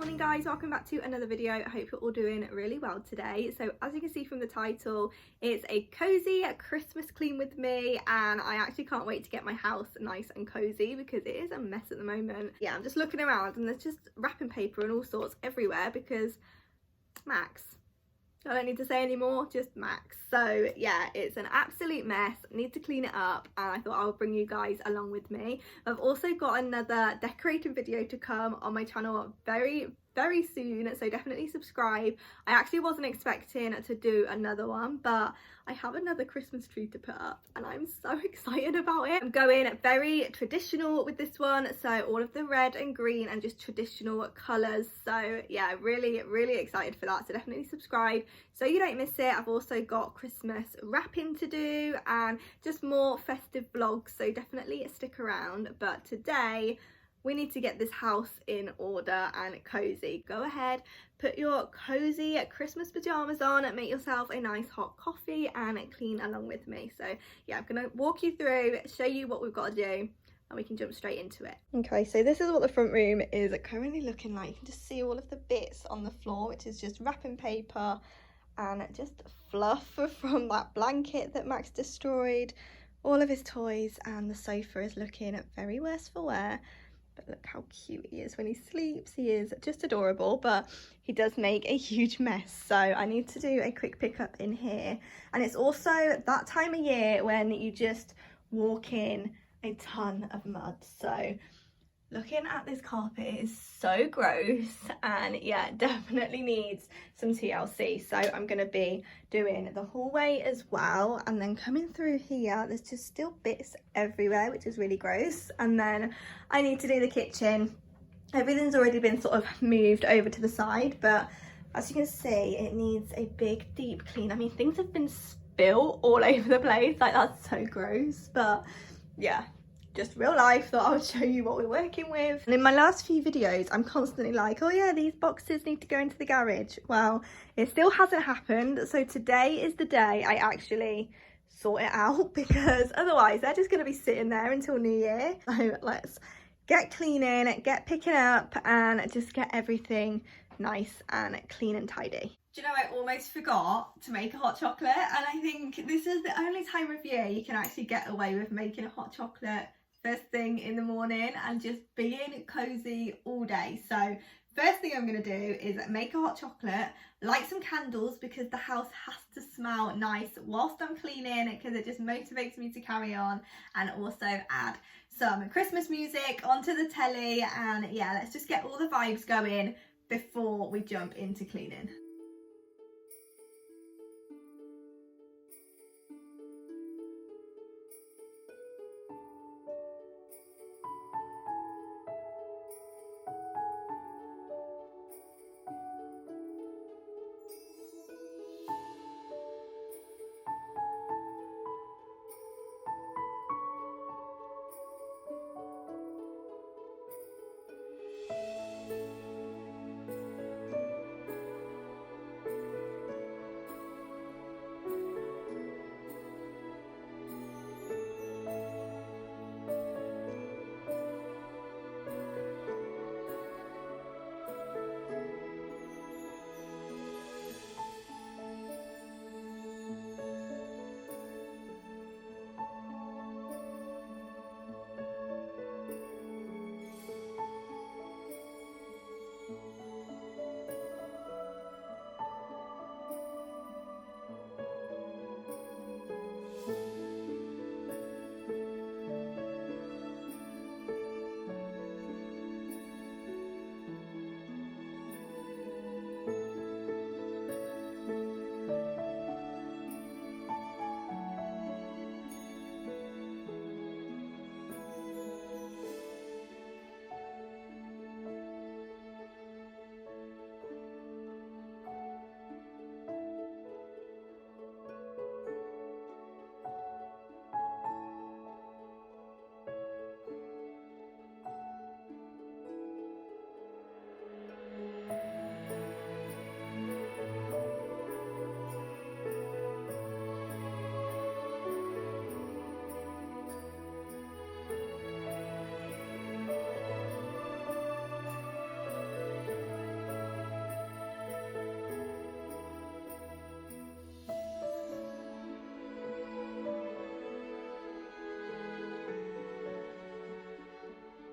morning guys, welcome back to another video. I hope you're all doing really well today. So as you can see from the title, it's a cozy Christmas clean with me, and I actually can't wait to get my house nice and cozy because it is a mess at the moment. Yeah, I'm just looking around and there's just wrapping paper and all sorts everywhere because Max. I don't need to say any more, just Max. So yeah, it's an absolute mess. I need to clean it up, and I thought I'll bring you guys along with me. I've also got another decorating video to come on my channel very soon, so definitely subscribe. I actually wasn't expecting to do another one, but I have another Christmas tree to put up and I'm so excited about it. I'm going very traditional with this one, so all of the red and green and just traditional colours. So yeah, really excited for that, so definitely subscribe so you don't miss it. I've also got Christmas wrapping to do and just more festive vlogs, so definitely stick around. But today we need to get this house in order and cozy. Go ahead, put your cozy Christmas pajamas on, make yourself a nice hot coffee and clean along with me. So yeah, I'm gonna walk you through, show you what we've got to do, and we can jump straight into it. Okay, so this is what the front room is currently looking like. You can just see all of the bits on the floor, which is just wrapping paper and just fluff from that blanket that Max destroyed. All of his toys, and the sofa is looking very worse for wear. But look how cute he is when he sleeps. He is just adorable, but he does make a huge mess. So I need to do a quick pickup in here. And it's also that time of year when you just walk in a ton of mud. So looking at this carpet is so gross, and yeah, definitely needs some TLC. So I'm going to be doing the hallway as well, and then coming through here there's just still bits everywhere, which is really gross. And then I need to do the kitchen. Everything's already been sort of moved over to the side, but as you can see it needs a big deep clean. I mean, things have been spilled all over the place, like that's so gross. But yeah, just real life, thought I would show you what we're working with. And in my last few videos I'm constantly like, oh yeah, these boxes need to go into the garage. Well, it still hasn't happened, so today is the day I actually sort it out, because otherwise they're just going to be sitting there until New Year. So let's get cleaning, get picking up, and just get everything nice and clean and tidy. Do you know, I almost forgot to make a hot chocolate, and I think this is the only time of year you can actually get away with making a hot chocolate first thing in the morning and just being cozy all day. So first thing I'm going to do is make a hot chocolate, light some candles because the house has to smell nice whilst I'm cleaning, because it just motivates me to carry on, and also add some Christmas music onto the telly. And yeah, let's just get all the vibes going before we jump into cleaning.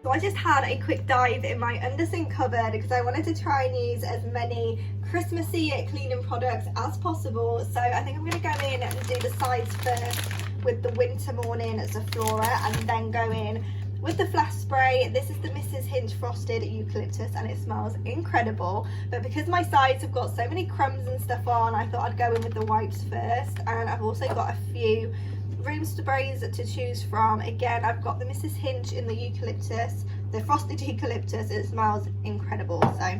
So I just had a quick dive in my under sink cupboard because I wanted to try and use as many Christmassy cleaning products as possible. So I think I'm going to go in and do the sides first with the Winter Morning Zaflora, and then go in with the flash spray. This is the Mrs. Hinch Frosted Eucalyptus and it smells incredible, but because my sides have got so many crumbs and stuff on, I thought I'd go in with the wipes first. And I've also got a few room sprays to choose from. Again, I've got the Mrs. Hinch in the eucalyptus, the Frosted Eucalyptus. It smells incredible, so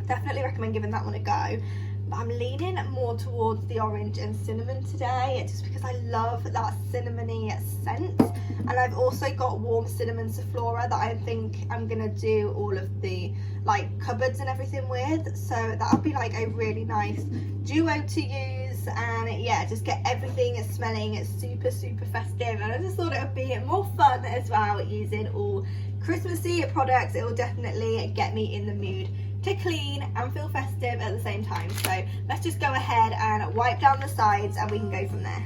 definitely recommend giving that one a go. But I'm leaning more towards the orange and cinnamon today, just because I love that cinnamony scent. And I've also got warm cinnamon Zaflora that I think I'm gonna do all of the like cupboards and everything with, so that'll be like a really nice duo to use. And yeah, just get everything smelling super festive, and I just thought it would be more fun as well using all Christmassy products. It will definitely get me in the mood to clean and feel festive at the same time. So let's just go ahead and wipe down the sides and we can go from there.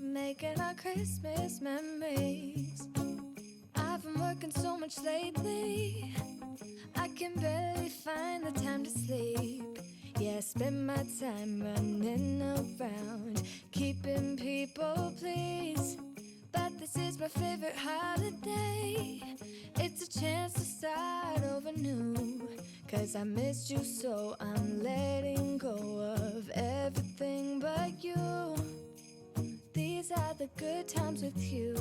Making our Christmas memories. I've been working so much lately, I can barely find the time to sleep. Yeah, I spend my time running around, keeping people pleased. But this is my favorite holiday. It's a chance to start over new. Cause I missed you, so I'm letting go of everything but you. These are the good times with you.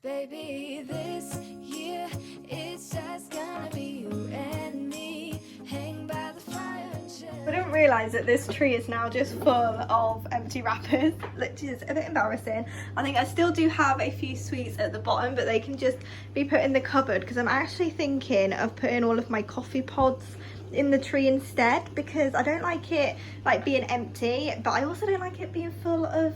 Baby, this year it's just gonna be you and me. Hang by the fire and chill. I didn't realise that this tree is now just full of empty wrappers, which is a bit embarrassing. I think I still do have a few sweets at the bottom, but they can just be put in the cupboard, because I'm actually thinking of putting all of my coffee pods in the tree instead, because I don't like it like being empty, but I also don't like it being full of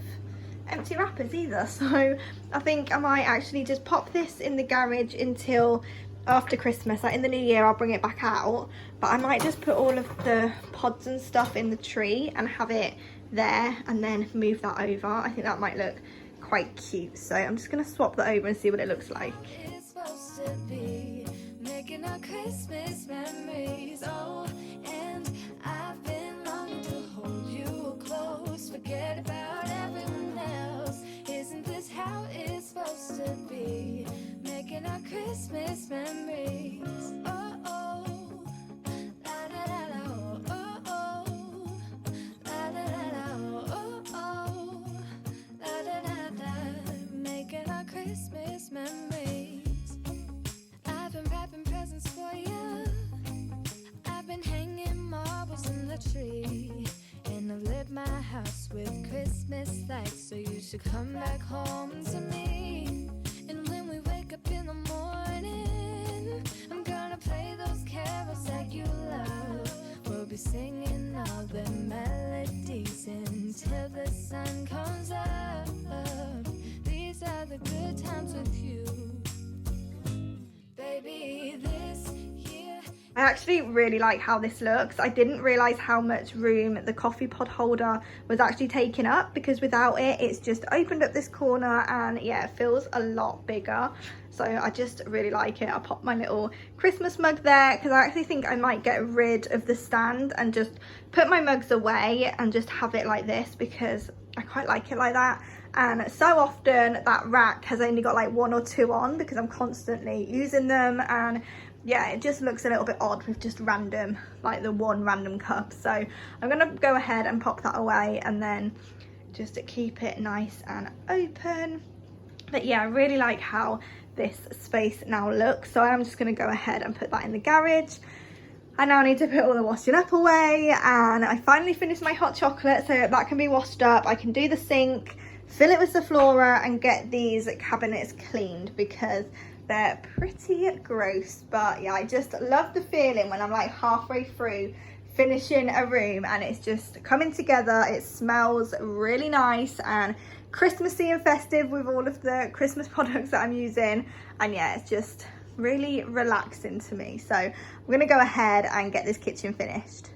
empty wrappers either. So I think I might actually just pop this in the garage until after Christmas. Like in the new year I'll bring it back out, but I might just put all of the pods and stuff in the tree and have it there and then move that over. I think that might look quite cute, so I'm just going to swap that over and see what it looks like. It's supposed to be making our Christmas memories. Oh, and I've been longing to hold you close, forget about everyone else. Isn't this how it's supposed to be? Making our Christmas memories. Oh, oh, la da da da, oh, oh, la da da da, oh, oh, la da da da. Making our Christmas memories. I've been wrapping presents for you. I've been hanging marbles in the tree, and I've lit my house with Christmas lights. So you should come back home to me. And when we wake up in the morning, I'm gonna play those carols that you love. We'll be singing all the melodies until the sun comes up. These are the good times with you. Baby, this year I actually really like how this looks. I didn't realise how much room the coffee pod holder was actually taking up, because without it, it's just opened up this corner and yeah, it feels a lot bigger. So I just really like it. I'll pop my little Christmas mug there, because I actually think I might get rid of the stand and just put my mugs away and just have it like this, because I quite like it like that. And so often that rack has only got like 1 or 2 on, because I'm constantly using them, and yeah, it just looks a little bit odd with just random, like the one random cup. So I'm gonna go ahead and pop that away and then just keep it nice and open. But yeah, I really like how this space now looks, so I'm just gonna go ahead and put that in the garage. I now need to put all the washing up away, and I finally finished my hot chocolate, so that can be washed up. I can do the sink, fill it with the Zaflora, and get these cabinets cleaned, because they're pretty gross. But yeah, I just love the feeling when I'm like halfway through finishing a room and it's just coming together. It smells really nice and Christmassy and festive with all of the Christmas products that I'm using, and yeah, it's just really relaxing to me. So I'm gonna go ahead and get this kitchen finished.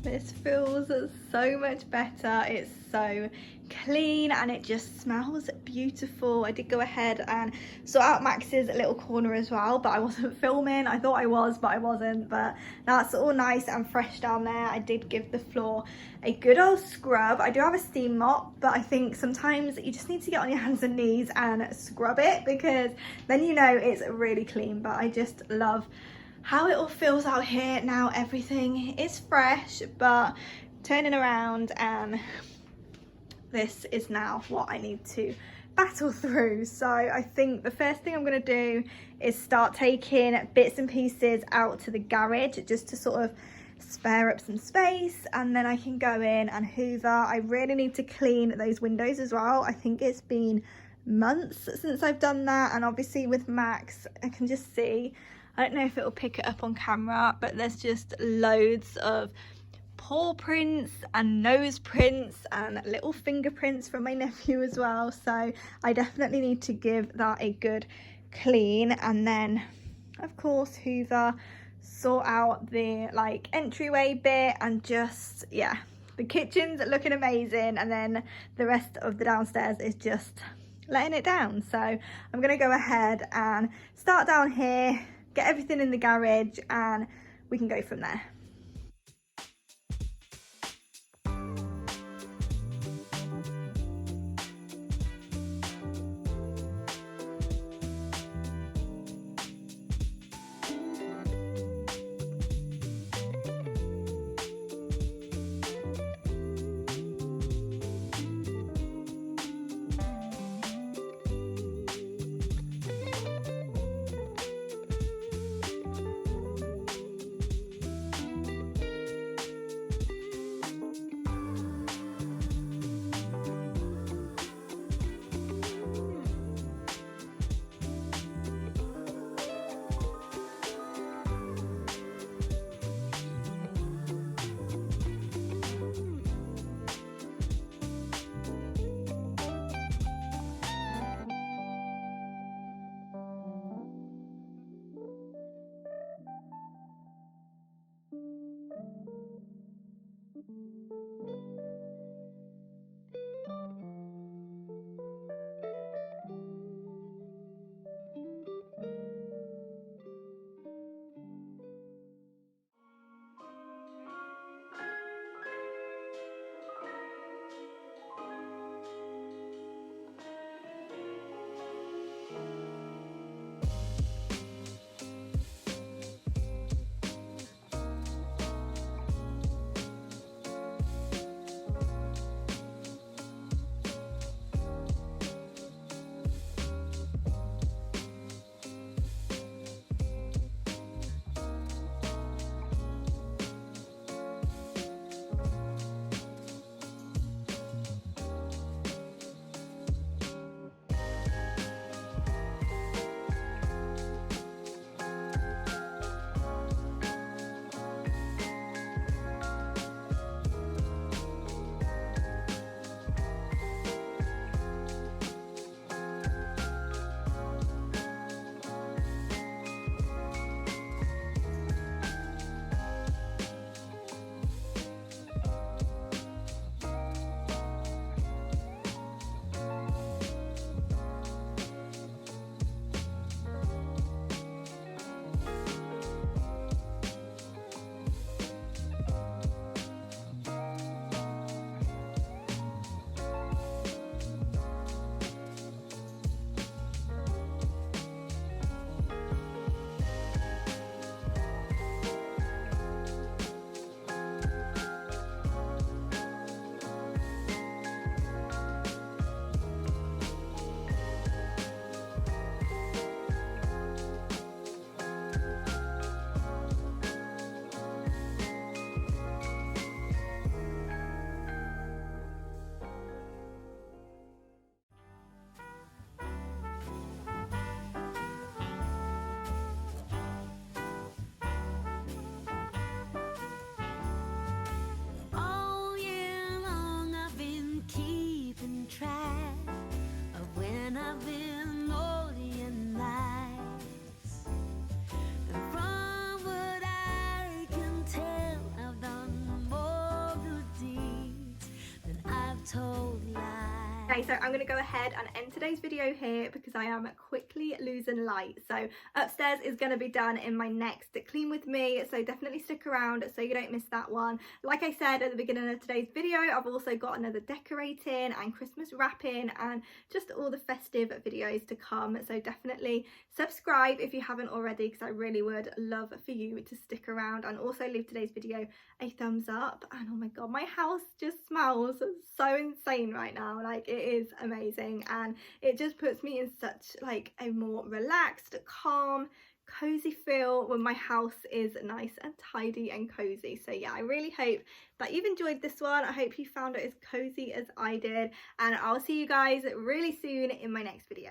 This feels so much better. It's so clean and it just smells beautiful. I did go ahead and sort out Max's little corner as well, but I wasn't filming. I thought I was, but I wasn't. But that's all nice and fresh down there. I did give the floor a good old scrub. I do have a steam mop, but I think sometimes you just need to get on your hands and knees and scrub it, because then you know it's really clean. But I just love how it all feels out here now. Everything is fresh, but turning around, and this is now what I need to battle through. So I think the first thing I'm going to do is start taking bits and pieces out to the garage just to sort of spare up some space, and then I can go in and hoover. I really need to clean those windows as well. I think it's been months since I've done that, and obviously with Max I can just see, I don't know if it will pick it up on camera, but there's just loads of paw prints and nose prints and little fingerprints from my nephew as well. So I definitely need to give that a good clean, and then of course hoover, sort out the like entryway bit, and just, yeah, the kitchen's looking amazing, and then the rest of the downstairs is just letting it down. So I'm gonna go ahead and start down here, get everything in the garage, and we can go from there. Okay, so I'm going to go ahead and end today's video here because I am quickly losing light. So upstairs is going to be done in my next clean with me, so definitely stick around so you don't miss that one. Like I said at the beginning of today's video, I've also got another decorating and Christmas wrapping and just all the festive videos to come, so definitely subscribe if you haven't already because I really would love for you to stick around, and also leave today's video a thumbs up. And oh my god, my house just smells so insane right now, like it is amazing, and it just puts me in such like a more relaxed, calm, cozy feel when my house is nice and tidy and cozy. So yeah, I really hope that you've enjoyed this one. I hope you found it as cozy as I did, and I'll see you guys really soon in my next video.